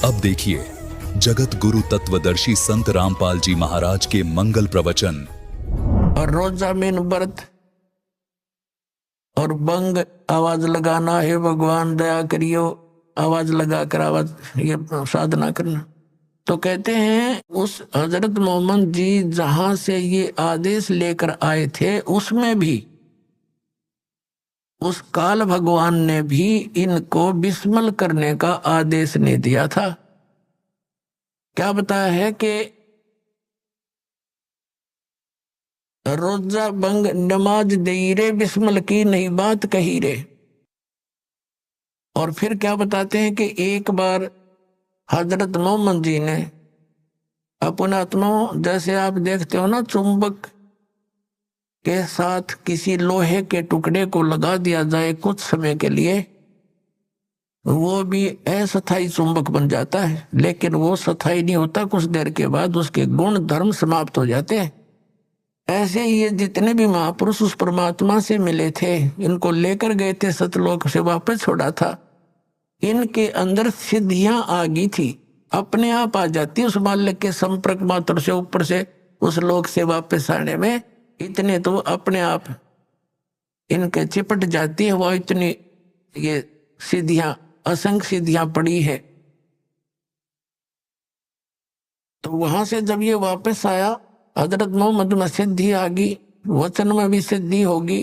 अब देखिए जगत गुरु तत्वदर्शी संत रामपाल जी महाराज के मंगल प्रवचन। और रोजा में व्रत और बंग आवाज लगाना है, भगवान दया करियो, आवाज लगाकर आवाज ये साधना करना। तो कहते हैं उस हजरत मोहम्मद जी जहां से ये आदेश लेकर आए थे उसमें भी उस काल भगवान ने भी इनको बिस्मल करने का आदेश नहीं दिया था। क्या बताया है कि रोजा बंग नमाज दई रे, बिस्मल की नहीं बात कही रे। और फिर क्या बताते हैं कि एक बार हजरत मोहम्मद जी ने अपना आत्मा, जैसे आप देखते हो ना चुंबक के साथ किसी लोहे के टुकड़े को लगा दिया जाए कुछ समय के लिए, वो भी अस्थायी चुंबक बन जाता है, लेकिन वो स्थायी नहीं होता, कुछ देर के बाद उसके गुण धर्म समाप्त हो जाते हैं। ऐसे ही ये जितने भी महापुरुष उस परमात्मा से मिले थे, इनको लेकर गए थे सतलोक से वापस छोड़ा था, इनके अंदर सिद्धियां आ गई थी, अपने आप आ जाती उस मालिक के संपर्क मात्र से, ऊपर से उस लोक से वापस आने में इतने तो अपने आप इनके चिपट जाती है। वो इतनी ये सिद्धियां, असंख्य सिद्धियां पड़ी है। तो वहां से जब ये वापस आया, हजरत मोहम्मद में सिद्धि आ गई, वचन में भी सिद्धि होगी।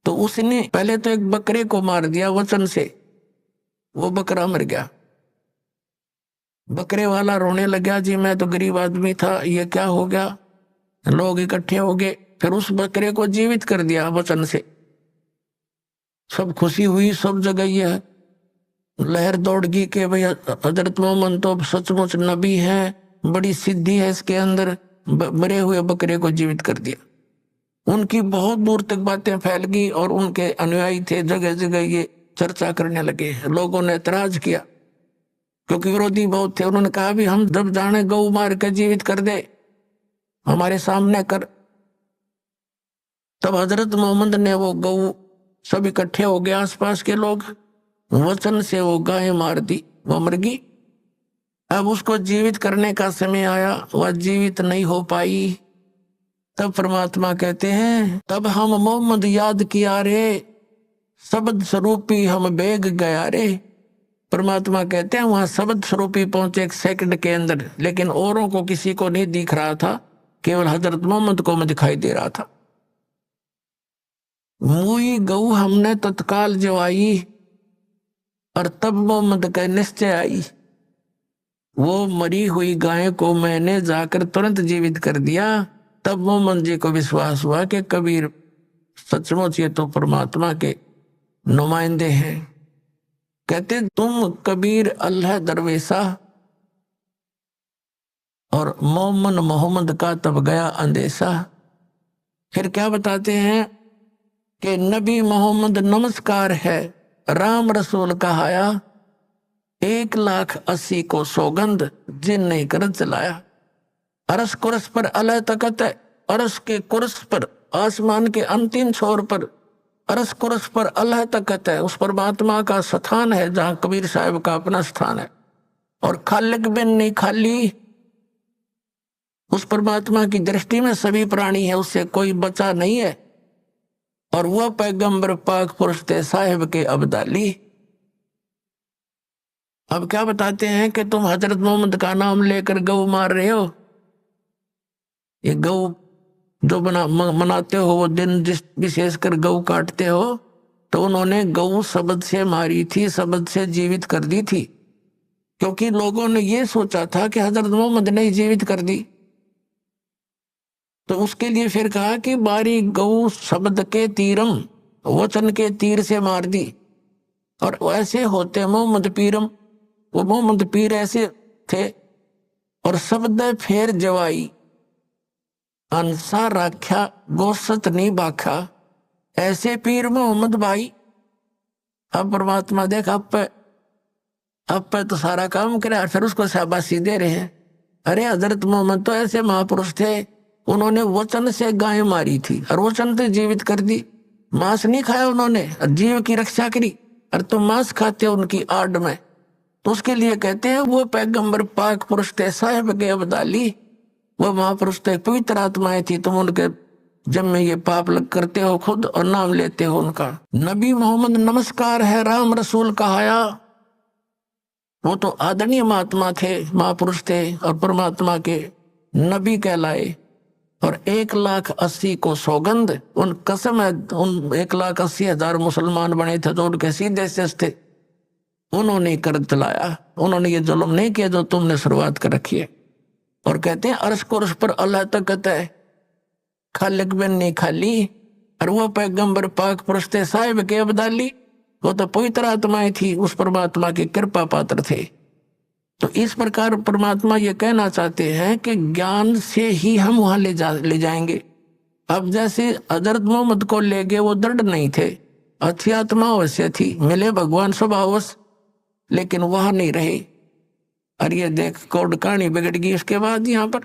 तो उसने पहले तो एक बकरे को मार दिया वचन से, वो बकरा मर गया। बकरे वाला रोने लगा, जी मैं तो गरीब आदमी था, ये क्या हो गया। लोग इकट्ठे हो गए, फिर उस बकरे को जीवित कर दिया वचन से। सब खुशी हुई, सब जगह ये लहर दौड़ गई कि भाई हजरत मोहम्मद तो सचमुच नबी है, बड़ी सिद्धि है इसके अंदर, मरे हुए बकरे को जीवित कर दिया। उनकी बहुत दूर तक बातें फैल गई और उनके अनुयायी थे जगह जगह ये चर्चा करने लगे। लोगों ने ऐतराज किया क्योंकि विरोधी बहुत थे। उन्होंने कहा भी हम जब जाने गौ मार के जीवित कर दे, हमारे सामने कर। तब हजरत मोहम्मद ने वो गौ, सब इकट्ठे हो गए आसपास के लोग, वचन से वो गाय मार दी, वो मर गई। अब उसको जीवित करने का समय आया, वह जीवित नहीं हो पाई। तब परमात्मा कहते हैं तब हम मोहम्मद याद किया रे, शब्द स्वरूपी हम बेग गया रे। परमात्मा कहते हैं वहां शब्द स्वरूपी पहुंचे एक सेकंड के अंदर, लेकिन औरों को किसी को नहीं दिख रहा था, केवल हजरत मोहम्मद को मैं दिखाई दे रहा था। मुई गऊ हमने तत्काल जो आई, और तब मोहम्मद का निश्चय आई। वो मरी हुई गाय को मैंने जाकर तुरंत जीवित कर दिया। तब मोहम्मद जी को विश्वास हुआ कि कबीर सचमुच ये तो परमात्मा के नुमाइंदे हैं। कहते तुम कबीर अल्लाह दरवेशा, और मोहम्मद का तब गया अंदेशा। फिर क्या बताते हैं कि नबी मोहम्मद नमस्कार है, राम रसूल कहाया, 1,80,000 को सौगंध जिन नहीं कर चलाया। अरस कुरस पर अलह तकत है, अरस के कुरस पर, आसमान के अंतिम छोर पर अरस कुरस पर अल्लाह तकत है, उस परमात्मा का स्थान है जहां कबीर साहब का अपना स्थान है। और खालिक बिन नहीं खाली, उस परमात्मा की दृष्टि में सभी प्राणी है, उससे कोई बचा नहीं है। और वह पैगंबर पाक पुरुष थे साहिब के अब्दाली। अब क्या बताते हैं कि तुम हजरत मोहम्मद का नाम लेकर गौ मार रहे हो। ये गौ जो मनाते हो वो दिन, जिस विशेषकर गौ काटते हो, तो उन्होंने गौ शब्द से मारी थी, शब्द से जीवित कर दी थी, क्योंकि लोगों ने ये सोचा था कि हजरत मोहम्मद ने जीवित कर दी। तो उसके लिए फिर कहा कि बारी गौ शब्द के तीरम, वचन के तीर से मार दी। और ऐसे होते मोहम्मद पीरम, वो मोहम्मद पीर ऐसे थे। और शब्द फेर जवाई, अंसा राख्या गोसत नहीं बाखा, ऐसे पीर मोहम्मद भाई। अब परमात्मा देख अब पे तो सारा काम करे और फिर उसको शाबाशी दे रहे हैं। अरे हजरत मोहम्मद तो ऐसे महापुरुष थे, उन्होंने वचन से गाय मारी थी और वचन से जीवित कर दी। मांस नहीं खाया उन्होंने, जीव की रक्षा करी, और तुम मांस खाते हो उनकी आड़ में। तो उसके लिए कहते हैं वो पैगंबर पाक पुरुष थे साहिब के अब्दाली, वो महापुरुष थे, पवित्र आत्माएं थी, तुम उनके जब में ये पाप लग करते हो खुद और नाम लेते हो उनका। नबी मोहम्मद नमस्कार है राम रसूल कहाया, वो तो आदरणीय महात्मा थे, महापुरुष थे और परमात्मा के नबी कहलाए। और 1,80,000 को सौगंध, उन कसम है, उन 1,80,000 मुसलमान बने थे जो उनके सीधे से थे, उन्होंने कर चलाया, उन्होंने ये जुल्म नहीं किया जो तुमने शुरुआत कर रखी है। और कहते हैं अर्श कुर्श पर अल्लाह तकत है, खालिक बिन नहीं खाली, और वो पैगंबर पाक पुरुष थे साहिब के अब्दाली, वो तो पवित्र आत्माएं थी, उस परमात्मा की कृपा पात्र थे। तो इस प्रकार परमात्मा ये कहना चाहते हैं कि ज्ञान से ही हम वहां ले जाएंगे। अब जैसे हजरत मोहम्मद को ले गए, वो दृढ़ नहीं थे, अच्छी आत्मा अवश्य थी, मिले भगवान स्वभावश, लेकिन वहां नहीं रहे। और ये देख कोड कहानी बिगड़ गई उसके बाद यहाँ पर।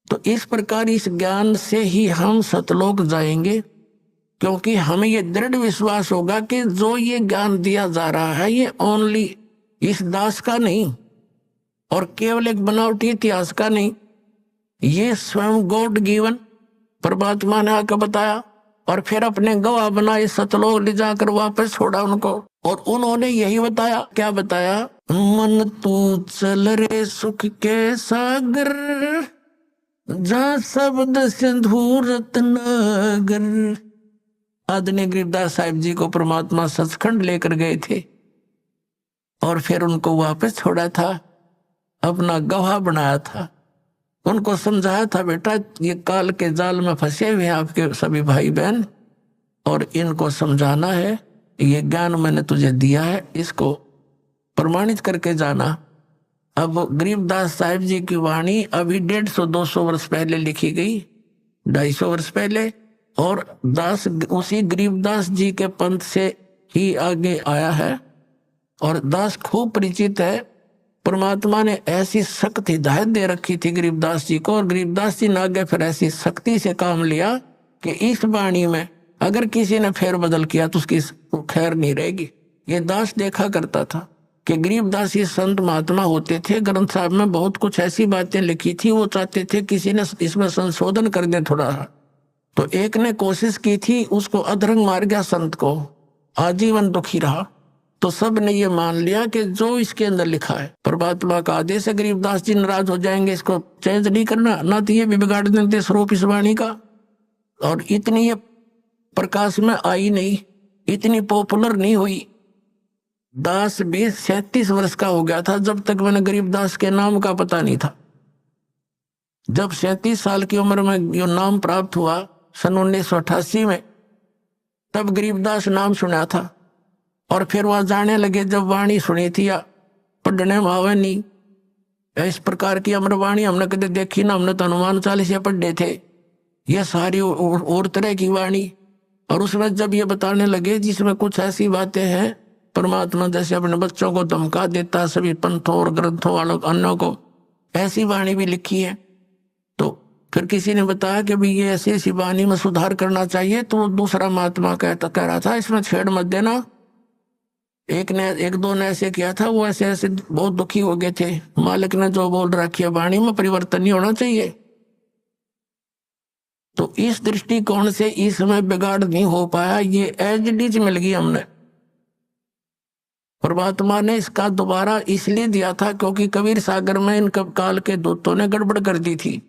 तो इस प्रकार इस ज्ञान से ही हम सतलोक जाएंगे, क्योंकि हमें ये दृढ़ विश्वास होगा कि जो ये ज्ञान दिया जा रहा है ये ओनली इस दास का नहीं और केवल एक बनावटी इतिहास का नहीं, ये स्वयं गॉड गिवन परमात्मा ने आकर बताया और फिर अपने गवाह बनाए, सतलोक ले जाकर वापस छोड़ा उनको। और उन्होंने यही बताया, क्या बताया, मन तू चल रे सुख के सागर, जहाँ शब्द सिंधु रत्नागर। आदरणीय गरीबदास साहिब जी को परमात्मा सचखंड लेकर गए थे और फिर उनको वापस छोड़ा था, अपना गवाह बनाया था, उनको समझाया था, बेटा ये काल के जाल में फंसे हुए आपके सभी भाई बहन, और इनको समझाना है, ये ज्ञान मैंने तुझे दिया है, इसको प्रमाणित करके जाना। अब गरीबदास साहिब जी की वाणी अभी 150-200 वर्ष पहले लिखी गई, 250 वर्ष पहले, और दास उसी गरीबदास जी के पंथ से ही आगे आया है और दास खूब परिचित है। परमात्मा ने ऐसी सख्त हिदायत दे रखी थी गरीबदास जी को, और गरीबदास जी ने आगे फिर ऐसी सख्ती से काम लिया कि इस वाणी में अगर किसी ने फेर बदल किया तो उसकी खैर नहीं रहेगी। ये दास देखा करता था कि गरीबदास ये संत महात्मा होते थे, ग्रंथ साहब में बहुत कुछ ऐसी बातें लिखी थी, वो चाहते थे किसी ने इसमें संशोधन कर दे थोड़ा। तो एक ने कोशिश की थी, उसको अधरंग मार गया, संत को आजीवन दुखी रहा। तो सब ने ये मान लिया कि जो इसके अंदर लिखा है परमात्मा का आदेश है, गरीबदास जी नाराज हो जाएंगे, इसको चेंज नहीं करना, ना तो ये भी बिगाड़ देते स्वरूप इस वाणी का। और इतनी ये प्रकाश में आई नहीं, इतनी पॉपुलर नहीं हुई। दास भी 37 वर्ष का हो गया था जब तक मैंने गरीबदास के नाम का पता नहीं था। जब 37 साल की उम्र में ये नाम प्राप्त हुआ सन 1988 में, तब गरीबदास नाम सुना था। और फिर वहां जाने लगे, जब वाणी सुनी थी या पढ़ने में आवे नहीं, इस प्रकार की अमरवाणी हमने कभी देखी ना, हमने तो हनुमान चालीसा पढ़े थे, ये सारी और तरह की वाणी। और उसमें जब ये बताने लगे जिसमें कुछ ऐसी बातें हैं, परमात्मा जैसे अपने बच्चों को धमका देता सभी पंथों और ग्रंथों वालों अन्यों को, ऐसी वाणी भी लिखी है। तो फिर किसी ने बताया कि भाई ये ऐसी ऐसी वाणी में सुधार करना चाहिए, तो दूसरा महात्मा कह रहा था इसमें छेड़ मत देना। एक दो ने ऐसे किया था, वो ऐसे ऐसे बहुत दुखी हो गए थे, मालिक ने जो बोल रखी है वाणी में परिवर्तन नहीं होना चाहिए। तो इस दृष्टिकोण से इसमें बिगाड़ नहीं हो पाया, ये एज इट इज मिल गई हमने। परमात्मा ने इसका दोबारा इसलिए दिया था क्योंकि कबीर सागर में इन काल के दूतों ने गड़बड़ कर दी थी।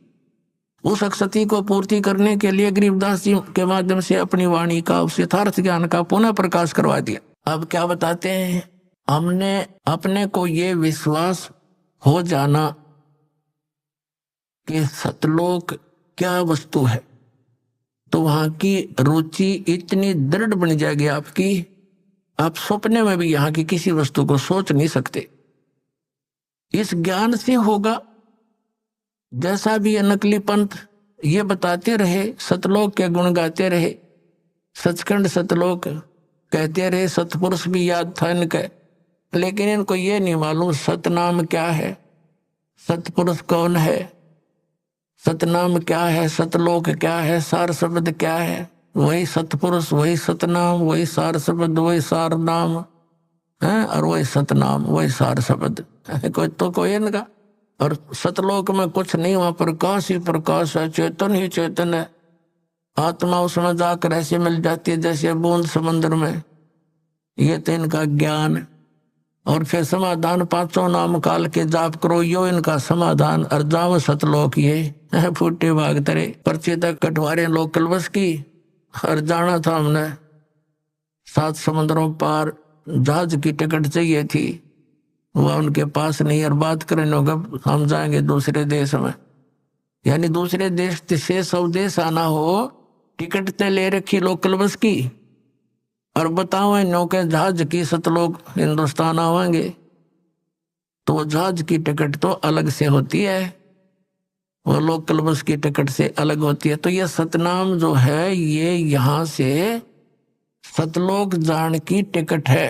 उस अक्षति को पूर्ति करने के लिए गरीबदास जी के माध्यम से अपनी वाणी का, उस यथार्थ ज्ञान का पुनः प्रकाश करवा दिया। अब क्या बताते हैं, हमने अपने को ये विश्वास हो जाना कि सतलोक क्या वस्तु है, तो वहां की रुचि इतनी दृढ़ बन जाएगी आपकी, आप सपने में भी यहाँ की किसी वस्तु को सोच नहीं सकते। इस ज्ञान से होगा। जैसा भी ये नकली पंथ ये बताते रहे, सतलोक के गुण गाते रहे, सचखंड सतलोक कहते रहे, सतपुरुष भी याद था इनके, लेकिन इनको ये नहीं मालूम सतनाम क्या है, सतपुरुष कौन है, सतनाम क्या है, सतलोक क्या है, सार शब्द क्या है। वही सतपुरुष, वही सतनाम, वही सार शब्द, वही सार नाम। हैं, और वही सतनाम, वही सार शब्द कोई तो कोई इनका। और सतलोक में कुछ नहीं, वहां प्रकाश ही प्रकाश है, चेतन ही चेतन है। आत्मा उसमें जाकर ऐसे मिल जाती है जैसे बूंद समंदर में। ये तो इनका ज्ञान। और फिर समाधान पांचों नाम काल के जाप करो, यो इनका समाधान। और जाओ सतलोक ये फूटे भाग तरे पर्चे तक कटवारे लोग कलवस की। और जाना था हमने 7 समुद्रों पार, जहाज की टिकट चाहिए थी, वह उनके पास नहीं। और बात करें होगा हम जाएंगे दूसरे देश में, यानी दूसरे देश से स्वदेश आना हो, टिकट तो ले रखी लोकल बस की, और बताओ नौके जहाज की सतलोक हिंदुस्तान आवेंगे तो जहाज की टिकट तो अलग से होती है, वो लोकल बस की टिकट से अलग होती है। तो ये सतनाम जो है ये यहाँ से सतलोक जान की टिकट है।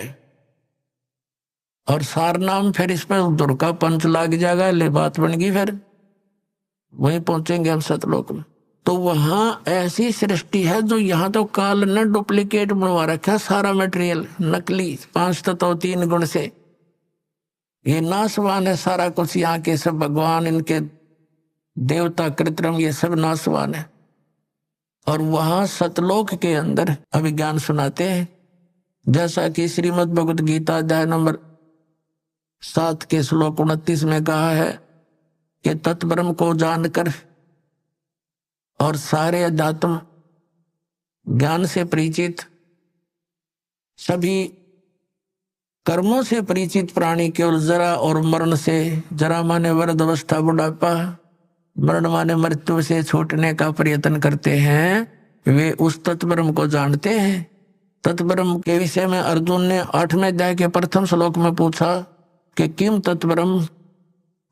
और सारनाम फिर इसमें उधर का पंच लाग जाएगा, ले बात बन गई, फिर वहीं पहुंचेंगे हम सतलोक में। तो वहां ऐसी सृष्टि है जो यहाँ तो काल ने डुप्लीकेट बनवा रखा है, सारा मटेरियल नकली, 5 तत्व 3 गुण से। ये नासवान है सारा कुछ, यहाँ के सब भगवान, इनके देवता कृत्रिम, ये सब नासवान है। और वहां सतलोक के अंदर अभिज्ञान सुनाते हैं, जैसा कि श्रीमद् भगवत गीता अध्याय नंबर 7 के श्लोक 29 में कहा है कि तत्ब्रह्म को जानकर और सारे अध्यात्म ज्ञान से परिचित, सभी कर्मों से परिचित प्राणी केवल जरा और मरण से, जरा माने वृद्ध अवस्था बुढ़ापा, मरण माने मृत्यु से छूटने का प्रयत्न करते हैं, वे उस तत्ब्रह्म को जानते हैं। तत्ब्रह्म के विषय में अर्जुन ने 8वें अध्याय के प्रथम श्लोक में पूछा कि किम तत्ब्रह्म,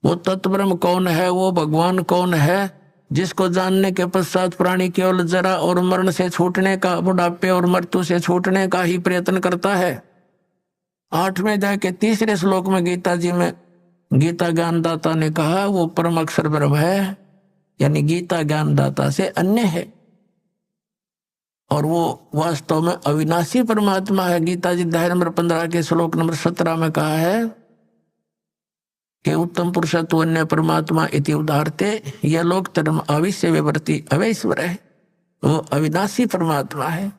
वो तत्ब्रह्म कौन है, वो भगवान कौन है जिसको जानने के पश्चात प्राणी केवल जरा और मरण से छूटने का, बुढ़ापे और मृत्यु से छूटने का ही प्रयत्न करता है। 8वें अध्याय के 3रे श्लोक में गीता जी में गीता ज्ञानदाता ने कहा वो परम अक्षर ब्रह्म है, यानी गीता ज्ञानदाता से अन्य है, और वो वास्तव में अविनाशी परमात्मा है। गीता जी अध्याय नंबर 15 के श्लोक नंबर 17 में कहा है कि उत्तम पुरुषत्व अन्य परमात्मा इति उदाहरते, यह लोक धर्म अविश्य विवर्ती अवैश्वर है, वो अविनाशी परमात्मा है।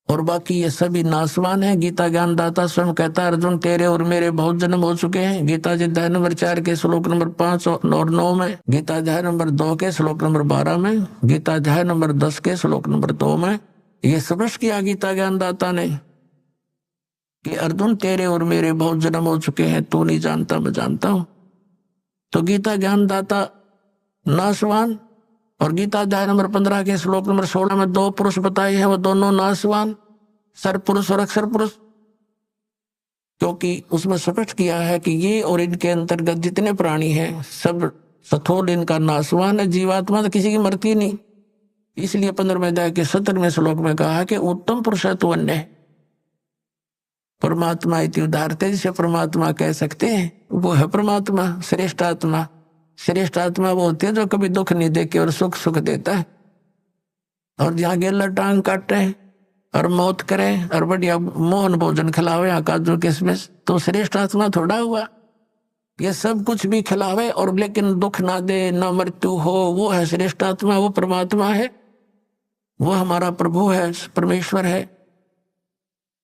और बाकी ये सभी नासवान है। गीता ज्ञानदाता स्वयं कहता है अर्जुन तेरे और मेरे बहुत जन्म हो चुके हैं। गीता जी अध्याय नंबर 4 के श्लोक नंबर 5 और 9 में, गीता अध्याय नंबर 2 के श्लोक नंबर 12 में, गीता अध्याय नंबर 10 के श्लोक नंबर 2 में ये स्पष्ट किया गीता ज्ञानदाता ने कि अर्जुन तेरे और मेरे बहुत जन्म हो चुके हैं, तू नहीं जानता मैं जानता हूं। तो गीता ज्ञानदाता नासवान, और गीता अध्याय नंबर 15 के श्लोक नंबर 16 में 2 पुरुष बताए हैं, वो दोनों नासवान, सर पुरुष और अक्षर पुरुष, क्योंकि उसमें स्पष्ट किया है कि ये और इनके अंतर्गत जितने प्राणी हैं सब सथोल इनका नासवान है। जीवात्मा तो किसी की मरती नहीं, इसलिए 15वें अध्याय के 17वें श्लोक में कहा कि उत्तम पुरुषत्व अन्य परमात्मा इति उदाहरते, जिसे परमात्मा कह सकते हैं वो है परमात्मा, श्रेष्ठ आत्मा। श्रेष्ठ आत्मा वो होती है जो कभी दुख नहीं देके और सुख सुख देता है, और जहाँ गेला टांग काटे और मौत करे और बढ़िया मोहन भोजन खिलावे, यहाँ काजू किशमिश, तो श्रेष्ठ आत्मा थोड़ा हुआ। ये सब कुछ भी खिलावे और लेकिन दुख ना दे, ना मृत्यु हो, वो है श्रेष्ठ आत्मा, वो परमात्मा है, वो हमारा प्रभु है, परमेश्वर है।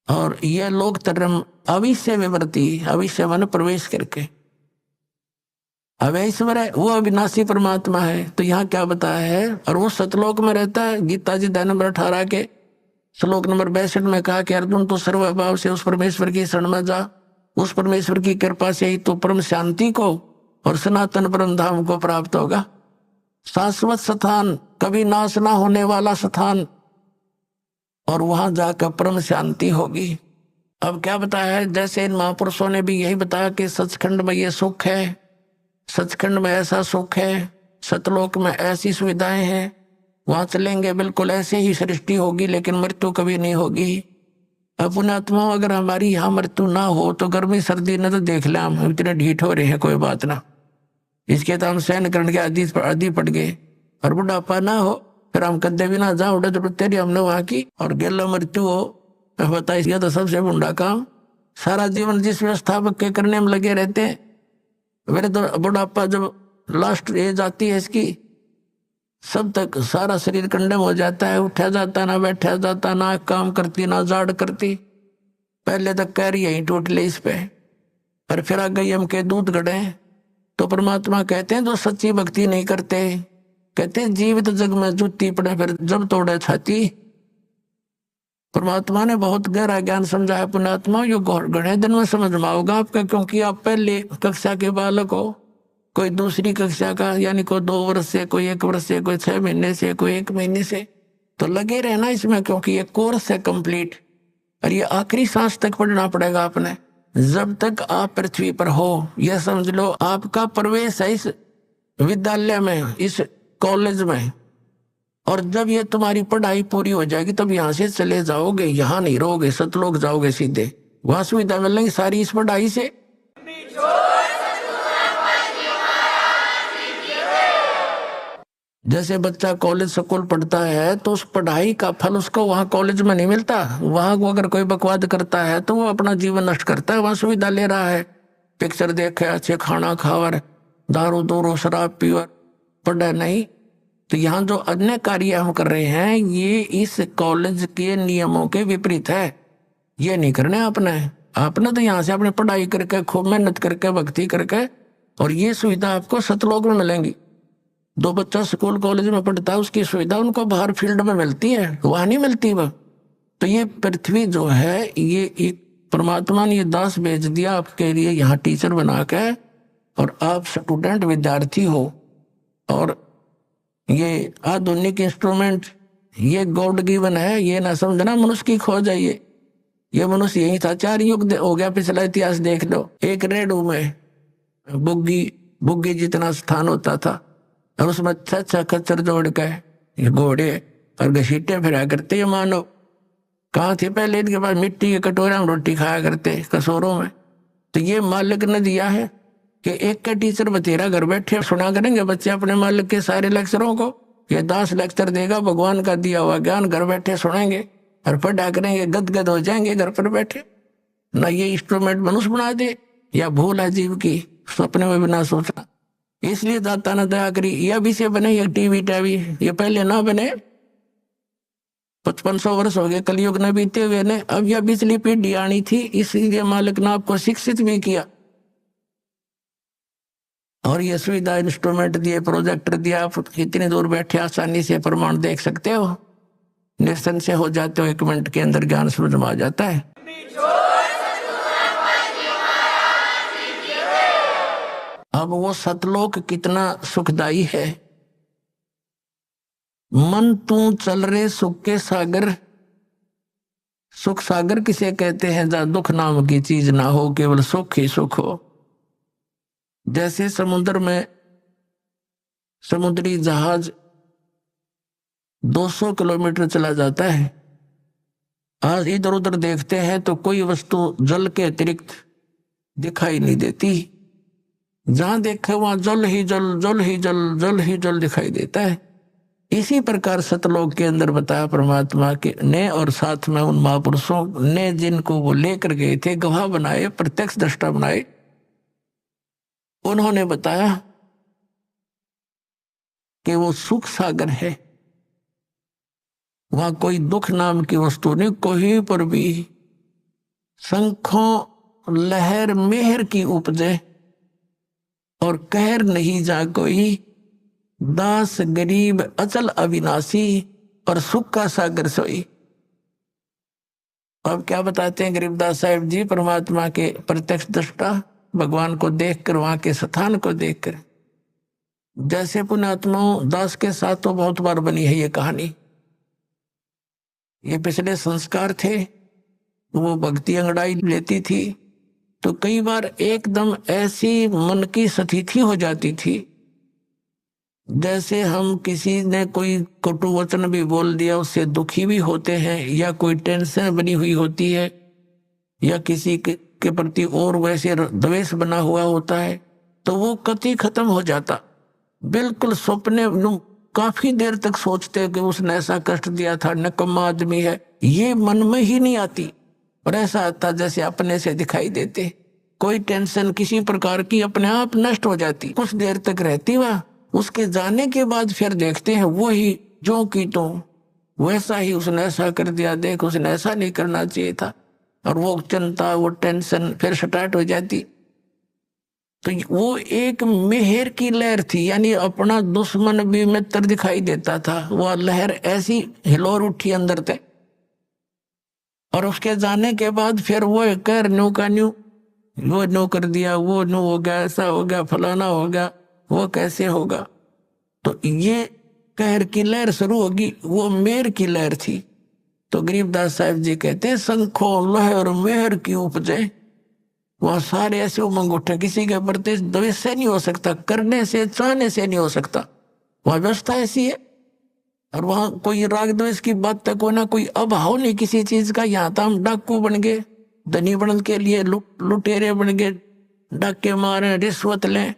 और यह लोक धर्म अविश्य विवर्ती, अविश्य मन प्रवेश करके, अवैश्वर है, वो अविनाशी परमात्मा है। तो यहाँ क्या बताया है, और वो सतलोक में रहता है। गीता जी अध्याय नंबर 18 के श्लोक नंबर 62 में कहा कि अर्जुन तो सर्वभाव से उस परमेश्वर की शरण में जा, उस परमेश्वर की कृपा से ही तो परम शांति को और सनातन परम धाम को प्राप्त होगा। शाश्वत स्थान, कभी नाश ना होने वाला स्थान, और वहां जाकर परम शांति होगी। अब क्या बताया है, जैसे इन महापुरुषों ने भी यही बताया कि सचखंड में ये सुख है, सचखंड में ऐसा सुख है, सतलोक में ऐसी सुविधाएं हैं, वहां चलेंगे बिल्कुल ऐसे ही सृष्टि होगी, लेकिन मृत्यु कभी नहीं होगी। अब पुण्यात्मा अगर हमारी यहाँ मृत्यु ना हो तो गर्मी सर्दी न तो देख ले, हम इतने ढीठ हो रहे हैं, कोई बात ना, इसके तो हम सहन करने के आदि पड़ गए। और बुढ़ापा ना हो फिर हम कदे भी ना जा उड़े तो तेरी हमने वहां की, और गेला मृत्यु हो बताइए, यह तो सबसे बुंडा काम। सारा जीवन जिस व्यवस्थापक के करने में लगे रहते हैं, मेरे तो बुढ़ापा जब लास्ट एज आती है इसकी, सब तक सारा शरीर कंडम हो जाता है, उठा जाता ना बैठा जाता, ना काम करती ना जाड़ करती। पहले तक कह रही यही टूट ले इस पे, और फिर आ गई हम के दूध गढ़े। तो परमात्मा कहते हैं जो सच्ची भक्ति नहीं करते, कहते हैं जीवित जग में जूती पड़े फिर जब तोड़े छाती। परमात्मा ने बहुत गहरा ज्ञान समझाया पुण्यात्मा, यो घने दिन में समझ में आओगा आपका, क्योंकि आप पहले कक्षा के बालक हो, कोई दूसरी कक्षा का, यानी कोई 2 वर्ष से, कोई 1 वर्ष से, कोई 6 महीने से, कोई 1 महीने से। तो लगे रहना इसमें, क्योंकि ये कोर्स है कंप्लीट, और ये आखिरी सांस तक पढ़ना पड़ेगा आपने, जब तक आप पृथ्वी पर हो। यह समझ लो आपका प्रवेश है इस विद्यालय में, इस कॉलेज में, और जब ये तुम्हारी पढ़ाई पूरी हो जाएगी तब यहाँ से चले जाओगे, यहाँ नहीं रहोगे, सतलोक जाओगे सीधे, वहां सुविधा मिलेंगी सारी इस पढ़ाई से। जैसे बच्चा कॉलेज स्कूल पढ़ता है तो उस पढ़ाई का फल उसको वहाँ कॉलेज में नहीं मिलता। वहाँ को अगर कोई बकवाद करता है तो वो अपना जीवन नष्ट करता है। वहाँ सुविधा ले रहा है, पिक्चर देखे, अच्छे खाना खावर, दारू दूरू शराब पीवर, पढ़े नहीं। तो यहाँ जो अन्य कार्य हम कर रहे हैं ये इस कॉलेज के नियमों के विपरीत है। ये नहीं करने आपने तो यहाँ से अपनी पढ़ाई करके, खूब मेहनत करके, भक्ति करके, और ये सुविधा आपको सतलोक में मिलेंगी। 2 बच्चा स्कूल कॉलेज में पढ़ता है, उसकी सुविधा उनको बाहर फील्ड में मिलती है, वहां नहीं मिलती वह। तो ये पृथ्वी जो है, ये एक परमात्मा ने ये दास भेज दिया आपके लिए यहाँ टीचर बना के, और आप स्टूडेंट विद्यार्थी हो। और ये आधुनिक इंस्ट्रूमेंट ये गॉड गिवन है, ये ना समझना मनुष्य की खोज है। ये मनुष्य यही था, 4 युग हो गया, पिछला इतिहास देख लो। एक रेडू में बुग्गी जितना स्थान होता था, और उसमें अच्छा खच्चर जोड़ के ये घोड़े और घसीटे फिरा करते ये मानव। कहाँ थे पहले? इनके पास मिट्टी के कटोरे में रोटी खाया करते, कसोरों में। तो ये मालिक ने दिया है कि एक का टीचर बतेरा घर बैठे सुना करेंगे बच्चे अपने मालिक के सारे लेक्चरों को। ये 10 लेक्चर देगा, भगवान का दिया हुआ ज्ञान घर बैठे सुनेंगे और पढ़ा करेंगे, गदगद हो जाएंगे घर पर बैठे। ना ये इंस्ट्रूमेंट मनुष्य बना दे, या भूल है जीव की, सपने में भी ना सोचना। इसलिए दाता ने दया करी, यह भी से बने ये टीवी टावी, ये पहले ना बने। 5500 वर्ष हो गए कलयुग ने बीते हुए ने, अब यह पिछली पीढ़ी आनी थी, इसलिए मालिक ने आपको शिक्षित भी किया। और ये सुविधा इंस्ट्रूमेंट दिए, प्रोजेक्टर दिया, आप कितनी दूर बैठे आसानी से प्रमाण देख सकते हो, निश्चय से हो जाते हो, 1 मिनट के अंदर ज्ञान समझ में आ जाता है। अब वो सतलोक कितना सुखदाई है। मन तू चल रे सुख के सागर, सुख सागर किसे कहते हैं? जहां दुख नाम की चीज ना हो, केवल सुख ही सुख हो। जैसे समुद्र में समुद्री जहाज 200 किलोमीटर चला जाता है, आज इधर उधर देखते हैं तो कोई वस्तु जल के अतिरिक्त दिखाई नहीं देती। जहां देखे वहां जल ही जल, जल ही जल, जल ही जल दिखाई देता है। इसी प्रकार सतलोक के अंदर बताया परमात्मा के ने, और साथ में उन महापुरुषों ने जिनको वो लेकर गए थे, गवाह बनाए, प्रत्यक्ष दृष्टा बनाए, उन्होंने बताया कि वो सुख सागर है। वहां कोई दुख नाम की वस्तु नहीं, कहीं पर भी शंखों लहर मेहर की उपजे, और कहर नहीं जा कोई, दास गरीब अचल अविनाशी, और सुख का सागर सोई। अब क्या बताते हैं गरीबदास साहिब जी, परमात्मा के प्रत्यक्ष दृष्टा, भगवान को देखकर, वहां के स्थान को देखकर। जैसे पुण्यात्माओं दास के साथ तो बहुत बार बनी है ये कहानी। ये पिछले संस्कार थे, वो भक्ति अंगड़ाई लेती थी, तो कई बार एकदम ऐसी मन की स्थिति हो जाती थी, जैसे हम किसी ने कोई कटु वचन भी बोल दिया, उससे दुखी भी होते हैं, या कोई टेंशन बनी हुई होती है, या किसी के प्रति और वैसे द्वेष बना हुआ होता है, तो वो कति खत्म हो जाता। बिल्कुल सपने काफी देर तक सोचते कि उसने ऐसा कष्ट दिया था, निकम्मा आदमी है, ये मन में ही नहीं आती। और ऐसा आता जैसे अपने से दिखाई देते, कोई टेंशन किसी प्रकार की अपने आप नष्ट हो जाती, कुछ देर तक रहती वह, उसके जाने के बाद फिर देखते हैं वो ही जो की तो वैसा ही उसने ऐसा कर दिया, देख उसने ऐसा नहीं करना चाहिए था, और वो चिंता वो टेंशन फिर स्टार्ट हो जाती। तो वो एक मेहर की लहर थी, यानी अपना दुश्मन भी मित्र दिखाई देता था, वह लहर ऐसी हिलोर उठी अंदर तक। और उसके जाने के बाद फिर वो कर न्यू का न्यू, वो न्यू कर दिया, वो न्यू हो गया, ऐसा हो गया, फलाना हो गया, वो कैसे होगा। तो ये कहर की लहर शुरू होगी, वो मेहर की लहर थी। तो गरीबदास साहब जी कहते हैं, शंखो लहर मेहर की उपजे। वह सारे ऐसे उमंग उठे, किसी के प्रति द्वेष से नहीं हो सकता, करने से चाहने से नहीं हो सकता, वह व्यवस्था ऐसी है। और वहां कोई राग द्वेष की बात तक हो ना, कोई अभाव नहीं किसी चीज का। यहाँ तो हम डाकू बन गए, धनी बनने के लिए लुटेरे बन गए, डाके मारे, रिश्वत लें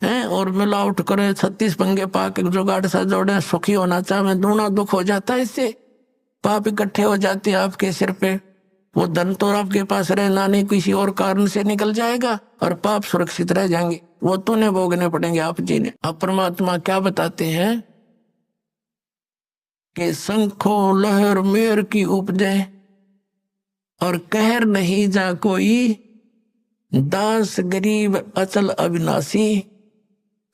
हैं और मिलावट करे, 36 पंगे पाके जुगाड़ सा जोड़े, सुखी होना चाहे, दूना दुख हो जाता है इससे, पाप इकट्ठे हो जाते हैं आपके सिर पे। वो धन तो आपके पास रहना नहीं, किसी और कारण से निकल जाएगा, और पाप सुरक्षित रह जाएंगे, वो तूने भोगने पड़ेंगे आप जी ने। अब परमात्मा क्या बताते हैं कि शंखो लहर मेर की उपजे, और कहर नहीं जा कोई, दास गरीब अचल अविनाशी,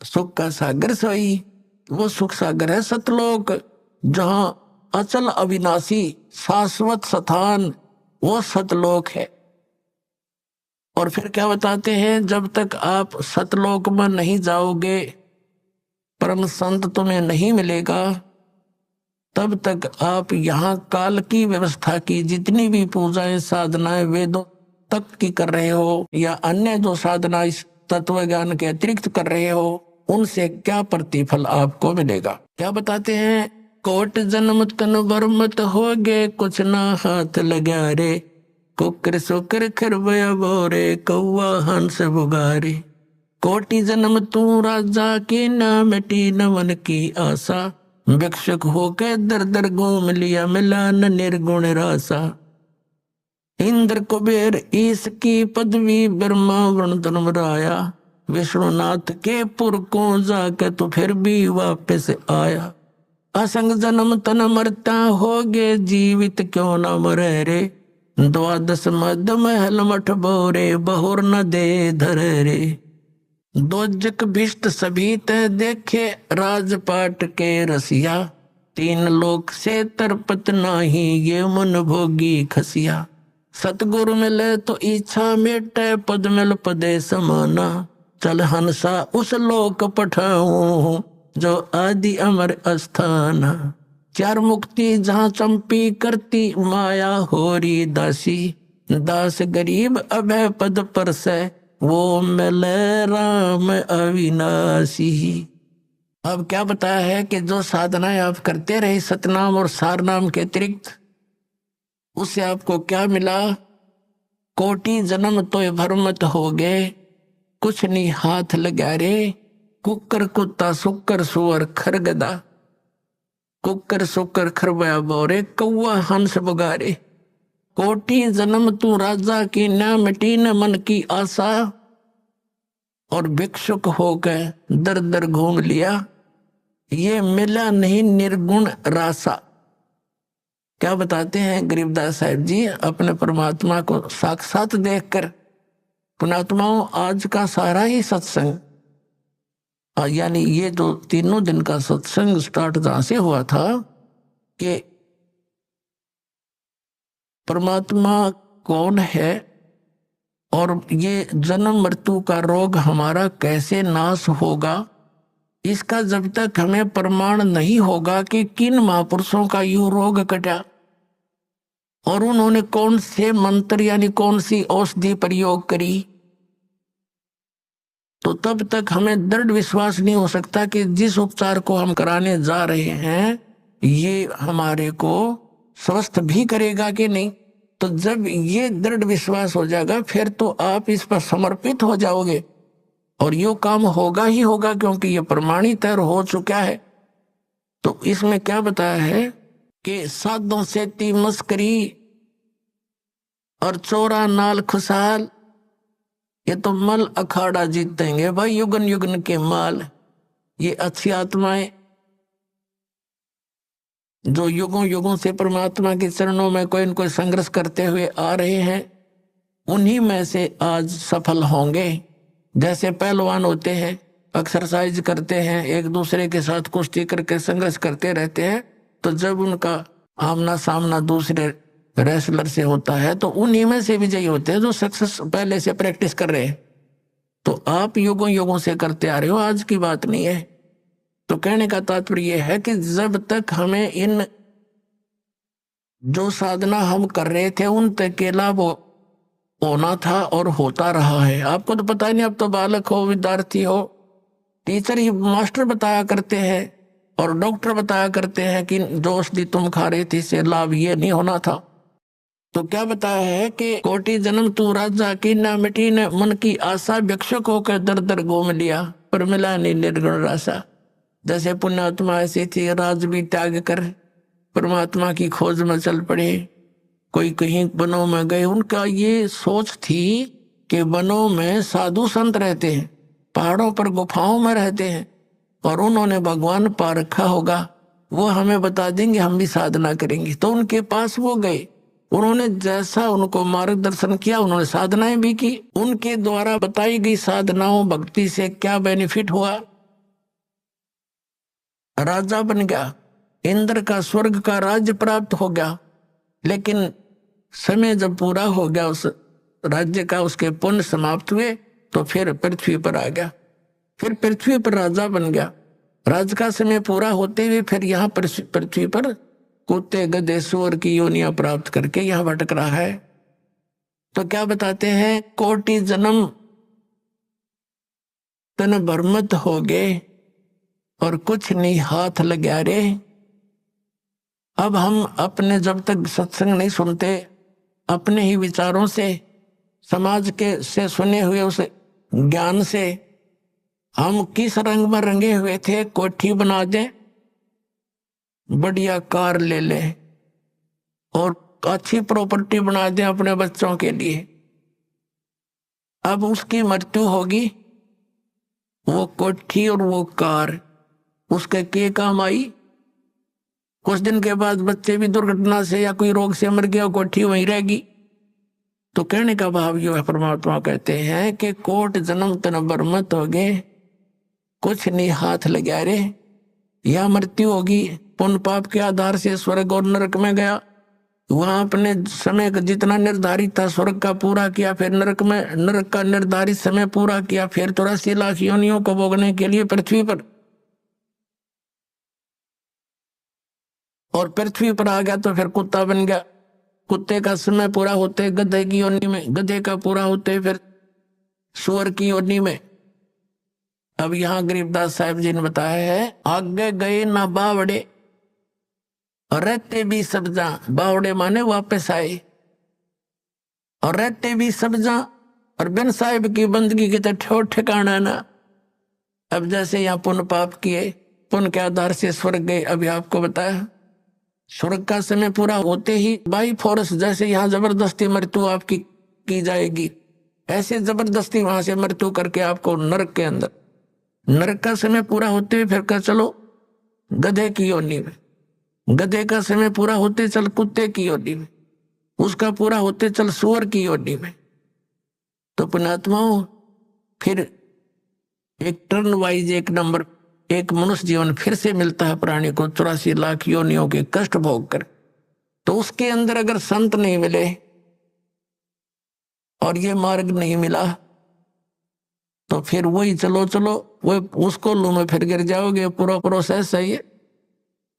सुख का सागर सोई। वो सुख सागर है सतलोक, जहां अचल अविनाशी शाश्वत स्थान वो सतलोक है। और फिर क्या बताते हैं, जब तक आप सतलोक में नहीं जाओगे, परम संत तुम्हें नहीं मिलेगा, तब तक आप यहाँ काल की व्यवस्था की जितनी भी पूजाएं साधनाएं वेदों तक की कर रहे हो, या अन्य जो साधना इस तत्व ज्ञान के अतिरिक्त कर रहे हो, उनसे क्या प्रतिफल आपको मिलेगा। क्या बताते हैं, कोट जन्म तन बरमत हो गए, कुछ ना हाथ लगा रे, कुकर सुकर खरबया बोरे, कौआ हंस बुगारे। कोटि जन्म तू राजा के, ना मिटी न मन की आशा, भिक्षुक होके दर दर घूम लिया, मिला न निर्गुण रासा। इंद्र कुबेर ईश की पदवी, ब्रह्मा वरुण धर्मराया, विष्णुनाथ के पुर को जाके तो फिर भी वापस आया। असंग जन्म तन मरता हो गए, जीवित क्यों न मरे रे, द्वादश मद महल मठ बोरे, बहुर न दे धरे रे। दोजक भिष्ट सभी ते देखे, राजपाट के रसिया, तीन लोक से तरपत नाही, ये मन भोगी खसिया। सतगुरु मिले तो इच्छा मेटे, पद मिल पदे समाना, चल हंसा उस लोक पठाऊं, जो आदि अमर अस्थान। चार मुक्ति जहाँ चंपी करती, माया होरी दासी, दास गरीब अभय पद पर से, वो मिले राम अविनाशी। अब क्या बताया है कि जो साधनाएं आप करते रहे सतनाम और सारनाम के अतिरिक्त, उससे आपको क्या मिला, कोटि जन्म तो भरमत हो गए, कुछ नहीं हाथ लगा रे, कुकर कुत्ता सुकर सुअर खरगदा, कुकर सुकर खरबया बोरे, कौआ हंस बुगारे। कोटि जन्म तू राजा की, ना मिटी न मन की आशा, और भिक्षुक होकर दर दर घूम लिया, ये मिला नहीं निर्गुण रासा। क्या बताते हैं गरीबदास साहिब जी अपने परमात्मा को साक्षात देखकर। पुणात्माओं, आज का सारा ही सत्संग, यानी ये जो तीनों दिन का सत्संग स्टार्ट जहां से हुआ था कि परमात्मा कौन है, और ये जन्म मृत्यु का रोग हमारा कैसे नाश होगा, इसका जब तक हमें प्रमाण नहीं होगा कि किन महापुरुषों का यूं रोग कटा और उन्होंने कौन से मंत्र यानी कौन सी औषधि प्रयोग करी, तो तब तक हमें दृढ़ विश्वास नहीं हो सकता कि जिस उपचार को हम कराने जा रहे हैं ये हमारे को स्वस्थ भी करेगा कि नहीं। तो जब ये दृढ़ विश्वास हो जाएगा फिर तो आप इस पर समर्पित हो जाओगे और यो काम होगा ही होगा, क्योंकि ये प्रमाणित और हो चुका है। तो इसमें क्या बताया है कि साधों से ती मस्करी और चोरा नाल खुशहाल, ये तो मल अखाड़ा जीतेंगे भाई युगन युगन के माल। ये अच्छी आत्माएं जो युगों युगों से परमात्मा के चरणों में कोई न कोई संघर्ष करते हुए आ रहे हैं, उन्हीं में से आज सफल होंगे। जैसे पहलवान होते हैं, एक्सरसाइज करते हैं, एक दूसरे के साथ कुश्ती करके संघर्ष करते रहते हैं, तो जब उनका आमना सामना दूसरे रेसलर से होता है तो उन्हीं में से विजयी होते हैं जो सक्सेस पहले से प्रैक्टिस कर रहे हैं। तो आप युगों युगों से करते आ रहे हो, आज की बात नहीं है। तो कहने का तात्पर्य यह है कि जब तक हमें इन जो साधना हम कर रहे थे उन तक के लाभ होना था और होता रहा है। आपको तो पता ही नहीं, अब तो बालक हो, विद्यार्थी हो, टीचर ही मास्टर बताया करते हैं और डॉक्टर बताया करते हैं कि जो औषधि तुम खा रहे थे इससे लाभ ये नहीं होना था। तो क्या बताया है कि कोटि जन्म तू राजा की ना मिटी न मन की आशा, भिक्षुक होकर दर दर घूम लिया पर मिला नहीं निर्गुण रासा। जैसे पुण्यात्मा ऐसी थी, राज भी त्याग कर परमात्मा की खोज में चल पड़े, कोई कहीं वनों में गए। उनका ये सोच थी कि वनों में साधु संत रहते हैं, पहाड़ों पर गुफाओं में रहते हैं और उन्होंने भगवान पा रखा होगा, वो हमें बता देंगे, हम भी साधना करेंगे। तो उनके पास वो गए, उन्होंने जैसा उनको मार्गदर्शन किया उन्होंने साधनाएं भी की। उनके द्वारा बताई गई साधनाओं भक्ति से क्या बेनिफिट हुआ, राजा बन गया, इंद्र का स्वर्ग का राज्य प्राप्त हो गया। लेकिन समय जब पूरा हो गया उस राज्य का, उसके पुण्य समाप्त हुए, तो फिर पृथ्वी पर आ गया, फिर पृथ्वी पर राजा बन गया। राज का समय पूरा होते हुए फिर यहाँ पृथ्वी पर कुत्ते गधे सूअर की योनियां प्राप्त करके यहाँ भटक रहा है। तो क्या बताते हैं, कोटि जन्म तन भरमत हो गए और कुछ नहीं हाथ लगा रे। अब हम अपने जब तक सत्संग नहीं सुनते, अपने ही विचारों से, समाज के से सुने हुए उस ज्ञान से हम किस रंग में रंगे हुए थे, कोठी बना दे, बढ़िया कार ले ले और अच्छी प्रॉपर्टी बना दे अपने बच्चों के लिए। अब उसकी मृत्यु होगी, वो कोठी और वो कार उसके के काम आई। कुछ दिन के बाद बच्चे भी दुर्घटना से या कोई रोग से मर गया, कोठी वहीं रहेगी। तो कहने का भाव यो है, परमात्मा कहते हैं कि कोट जन्म तन बरमत हो गए, कुछ नहीं हाथ लगा रे। या मृत्यु होगी, पुण्य पाप के आधार से स्वर्ग और नरक में गया, वहां अपने समय का जितना निर्धारित था स्वर्ग का पूरा किया, फिर नरक का निर्धारित समय पूरा किया, फिर 83 लाख योनियों को भोगने के लिए पृथ्वी पर, और पृथ्वी पर आ गया तो फिर कुत्ता बन गया। कुत्ते का समय पूरा होते गधे की योनि में, गधे का पूरा होते फिर सूअर की योनि में। अब यहाँ गरीबदास साहब जी ने बताया है, आगे गए ना बावड़े और रहते भी सब्जा, बावड़े माने वापस आए, और रहते भी सब्जा और बिन साहिब की बंदगी की तो ठोर ठिकाना ना। अब जैसे यहाँ पुण्य पाप किए, पुण्य के आधार से स्वर्ग गए। अभी आपको बताया स्वर्ग का समय पूरा होते ही बाई फोर्स, जैसे यहाँ जबरदस्ती मृत्यु आपकी की जाएगी, ऐसे जबरदस्ती वहां से मृत्यु करके आपको नरक के अंदर, नरक का समय पूरा होते हुए फिर कर चलो गधे की योनि में, गधे का समय पूरा होते चल कुत्ते की योनि में, उसका पूरा होते चल सूअर की योनि में। तो पुण्यात्माओं, फिर एक टर्न वाइज एक नंबर एक मनुष्य जीवन फिर से मिलता है प्राणी को 84 लाख योनियों के कष्ट भोग कर। तो उसके अंदर अगर संत नहीं मिले और ये मार्ग नहीं मिला तो फिर वही चलो वो उसको लू में फिर गिर जाओगे। पूरा प्रोसेस है ये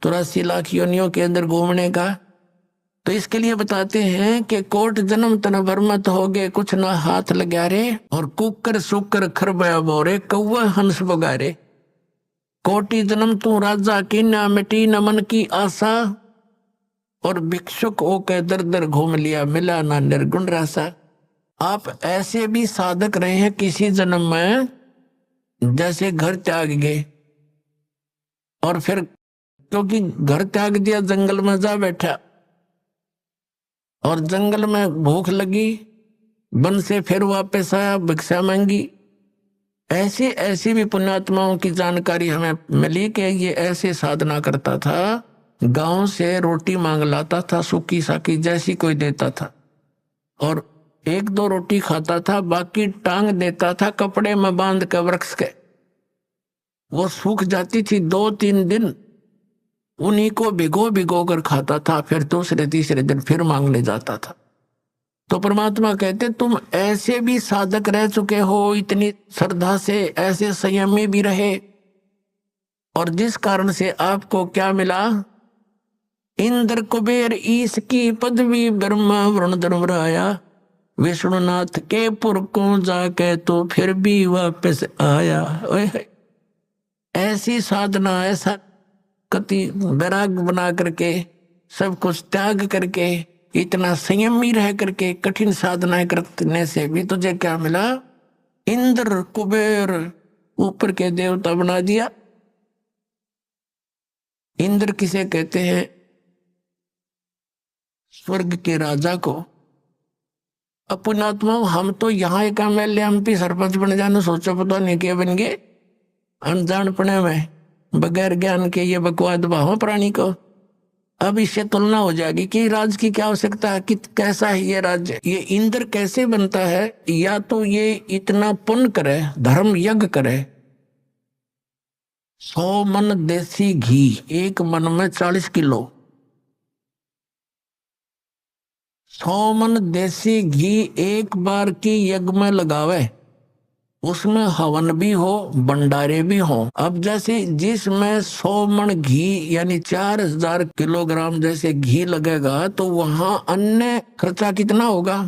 84 लाख योनियों के अंदर घूमने का। तो इसके लिए बताते हैं कि कोट जन्म तन भरमत हो गए, कुछ ना हाथ लगा रे, और कुकर सुकर खरबया बोरे, कौवा हंस बगारे। कोटि जन्म तू राजा की ना मिटी न मन की आशा, और भिक्षुक होकर दर दर घूम लिया मिला ना निर्गुण रासा। आप ऐसे भी साधक रहे हैं किसी जन्म में, जैसे घर त्याग गए और फिर क्योंकि घर त्याग दिया, जंगल में जा बैठा और जंगल में भूख लगी, वन से फिर वापस आया, भिक्षा मांगी। ऐसे ऐसी भी पुण्यात्माओं की जानकारी हमें मिली कि ये ऐसे साधना करता था, गांव से रोटी मांग लाता था, सूखी साकी जैसी कोई देता था, और एक दो रोटी खाता था, बाकी टांग देता था कपड़े में बांध के वृक्ष के। वो सूख जाती थी 2-3 दिन, उन्हीं को भिगो भिगो कर खाता था, फिर दूसरे तीसरे दिन फिर मांगने जाता था। तो परमात्मा कहते तुम ऐसे भी साधक रह चुके हो, इतनी श्रद्धा से, ऐसे संयमी भी रहे, और जिस कारण से आपको क्या मिला, इंद्र कुबेर ईश की पदवी, ब्रह्मा वरुण धर्मराया, विष्णुनाथ के पुर को जाके तो फिर भी वापस आया। ऐसी साधना, ऐसा कति वैराग बना करके, सब कुछ त्याग करके, इतना संयमी रह करके कठिन साधनाएं करने से भी तुझे क्या मिला, इंद्र कुबेर ऊपर के देवता बना दिया। इंद्र किसे कहते हैं? स्वर्ग के राजा को। पुण्यात्माओं, हम तो यहाँ एक MLA MP सरपंच बन जाने सोचो, पता नहीं क्या बन गए, अनजानपने में, बगैर ज्ञान के ये बकवाद भाव प्राणी को। अब इससे तुलना हो जाएगी कि राज की क्या आवश्यकता है, कि कैसा है ये राज्य। ये इंद्र कैसे बनता है? या तो ये इतना पुण्य करे, धर्म यज्ञ करे, 100 मन देसी घी, एक मन में 40 किलो, 100 मन देसी घी एक बार की यज्ञ में लगावे, उसमें हवन भी हो, भंडारे भी हो। अब जैसे जिसमें 100 मन घी यानी 4000 किलोग्राम जैसे घी लगेगा, तो वहां अन्य खर्चा कितना होगा,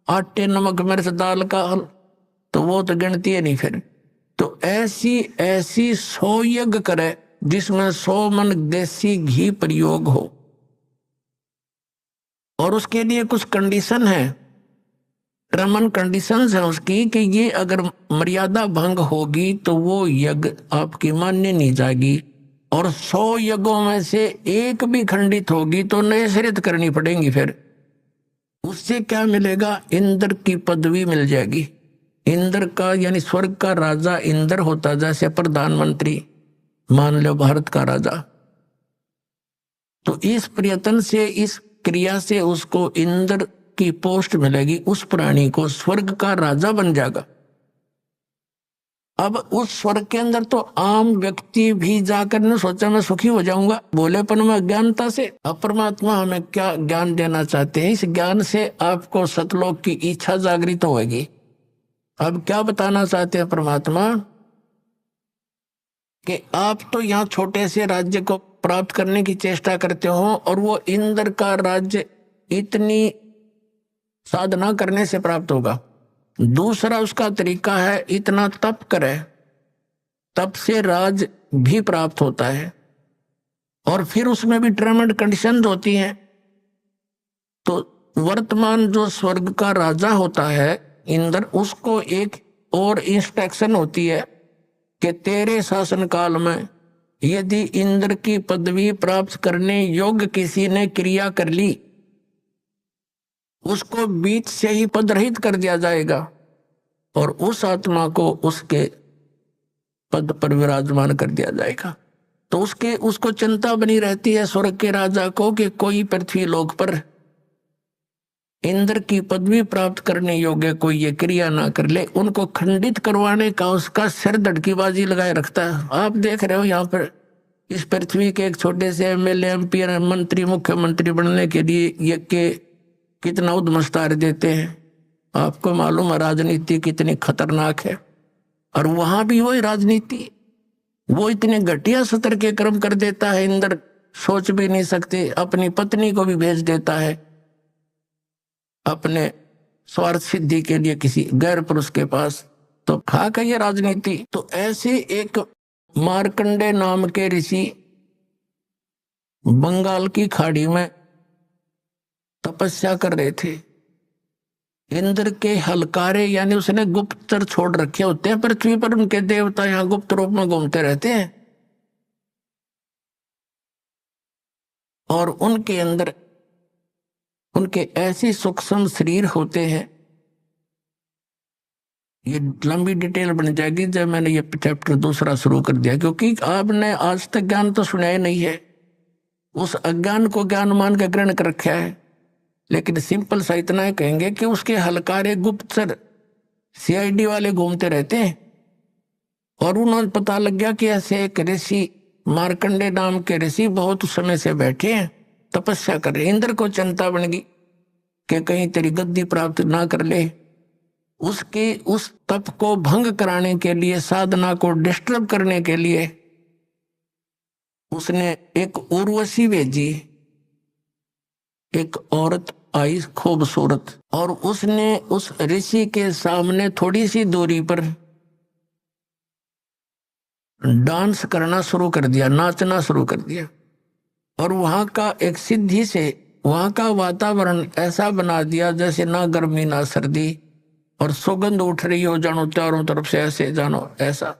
आटे नमक मिर्च दाल का, तो वो तो गिनती है नहीं फिर। तो ऐसी ऐसी 100 यज्ञ करे जिसमें 100 मन देसी घी प्रयोग हो, और उसके लिए कुछ कंडीशन है, टर्म एंड कंडीशंस है उसकी, कि ये अगर मर्यादा भंग होगी तो वो यज्ञ आपकी मान्य नहीं जाएगी, और 100 यज्ञों में से एक भी खंडित होगी तो नए सिरे करनी पड़ेगी। फिर उससे क्या मिलेगा? इंद्र की पदवी मिल जाएगी। इंद्र का यानी स्वर्ग का राजा इंद्र होता, जैसे प्रधानमंत्री मान लो भारत का राजा। तो इस प्रयत्न से, इस क्रिया से उसको इंद्र की पोस्ट मिलेगी, उस प्राणी को स्वर्ग का राजा बन जाएगा। अब उस स्वर्ग के अंदर तो आम व्यक्ति भी जाकर ने सोचा मैं सुखी हो जाऊंगा, भोलेपन में अज्ञानता से। अब परमात्मा हमें क्या ज्ञान देना चाहते हैं? इस ज्ञान से आपको सतलोक की इच्छा जागृत होगी। अब क्या बताना चाहते हैं परमात्मा? कि आप तो यहाँ छोटे से राज्य को प्राप्त करने की चेष्टा करते हो, और वो इंद्र का राज्य इतनी साधना करने से प्राप्त होगा। दूसरा उसका तरीका है, इतना तप करे, तप से राज भी प्राप्त होता है, और फिर उसमें भी टर्म एंड कंडीशंस होती हैं। तो वर्तमान जो स्वर्ग का राजा होता है इंद्र, उसको एक और इंस्ट्रक्शन होती है कि तेरे शासन काल में यदि इंद्र की पदवी प्राप्त करने योग्य किसी ने क्रिया कर ली, उसको बीच से ही पदरहित कर दिया जाएगा, और उस आत्मा को उसके पद पर विराजमान कर दिया जाएगा। तो उसको चिंता बनी रहती है स्वर्ग के राजा को कि कोई पृथ्वी लोक पर इंद्र की पदवी प्राप्त करने योग्य कोई ये क्रिया ना कर ले। उनको खंडित करवाने का उसका सिर धड़कीबाजी लगाए रखता है। आप देख रहे हो यहाँ पर इस पृथ्वी के एक छोटे से MLA MP मंत्री मुख्यमंत्री बनने के लिए ये के कितना उद्मस्तार देते हैं। आपको मालूम है राजनीति कितनी खतरनाक है, और वहां भी वही राजनीति, वो इतने घटिया सतर के कर्म कर देता है। इंद्र सोच भी नहीं सकते, अपनी पत्नी को भी भेज देता है अपने स्वार्थ सिद्धि के लिए किसी गैर पुरुष के पास। तो खाक है ये राजनीति। तो ऐसे एक मार्कंडे नाम के ऋषि बंगाल की खाड़ी में तपस्या कर रहे थे। इंद्र के हलकारे यानी उसने गुप्तचर छोड़ रखे होते हैं पृथ्वी पर, उनके देवता यहाँ गुप्त रूप में घूमते रहते हैं। और उनके अंदर उनके ऐसे सूक्ष्म शरीर होते हैं। ये लंबी डिटेल बन जाएगी जब मैंने ये चैप्टर दूसरा शुरू कर दिया, क्योंकि आपने आज तक ज्ञान तो सुना ही नहीं है, उस अज्ञान को ज्ञान मान के ग्रहण कर रखा है। लेकिन सिंपल सा इतना ही कहेंगे कि उसके हलकारे गुप्तचर सीआईडी वाले घूमते रहते हैं, और उन्होंने पता लग गया कि ऐसे एक ऋषि मार्कंडे नाम के ऋषि बहुत समय से बैठे हैं, तपस्या कर रहे। इंद्र को चिंता बन गई कि कहीं तेरी गद्दी प्राप्त ना कर ले। उसके उस तप को भंग कराने के लिए, साधना को डिस्टर्ब करने के लिए उसने एक उर्वशी भेजी। एक औरत आई खूबसूरत, और उसने उस ऋषि के सामने थोड़ी सी दूरी पर डांस करना शुरू कर दिया, नाचना शुरू कर दिया। और वहां का एक सिद्धि से वहां का वातावरण ऐसा बना दिया जैसे ना गर्मी ना सर्दी, और सुगंध उठ रही हो जानो चारों तरफ से, ऐसे जानो ऐसा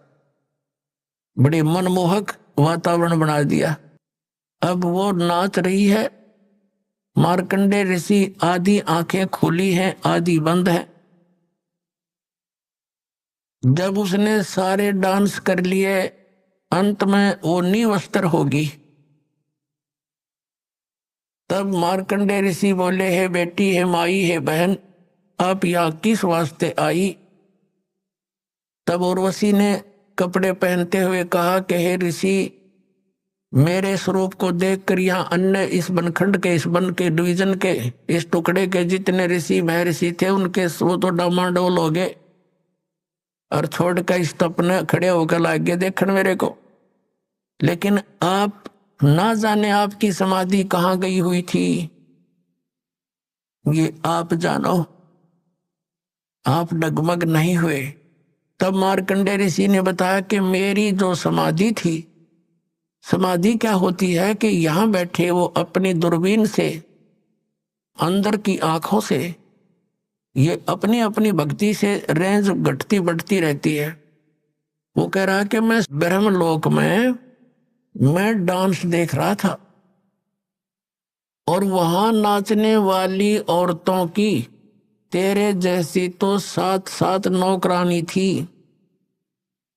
बड़े मनमोहक वातावरण बना दिया। अब वो नाच रही है। मार्कंडे ऋषि आधी आंखें खुली हैं, आधी बंद है। जब उसने सारे डांस कर लिए, अंत में वो निवस्त्र होगी। तब मार्कंडे ऋषि बोले, है बेटी, है माई, है बहन, आप यहाँ किस वास्ते आई? तब उर्वशी ने कपड़े पहनते हुए कहा कि हे ऋषि, मेरे स्वरूप को देखकर यहाँ अन्य इस बनखंड के, इस वन के, डिवीजन के, इस टुकड़े के जितने ऋषि महर्षि थे उनके वो तो डामाडोल हो गए, और छोड़ कर इस तपने खड़े होकर लागे देखने मेरे को। लेकिन आप ना जाने आपकी समाधि कहाँ गई हुई थी, ये आप जानो, आप डगमग नहीं हुए। तब मार्कंडे ऋषि ने बताया कि मेरी जो समाधि थी, समाधि क्या होती है कि यहां बैठे वो अपनी दूरबीन से, अंदर की आंखों से, ये अपनी अपनी भक्ति से रेंज घटती बढ़ती रहती है। वो कह रहा है कि मैं ब्रह्मलोक में मैं डांस देख रहा था, और वहां नाचने वाली औरतों की तेरे जैसी तो 7-7 नौकरानी थी।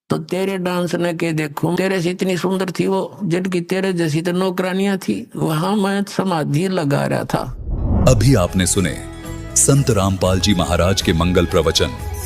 तो तेरे डांस ने के देखूं, तेरे से इतनी सुंदर थी वो, जिनकी तेरे जैसी तो नौकरानियां थी। वहां मैं समाधि लगा रहा था। अभी आपने सुने संत रामपाल जी महाराज के मंगल प्रवचन।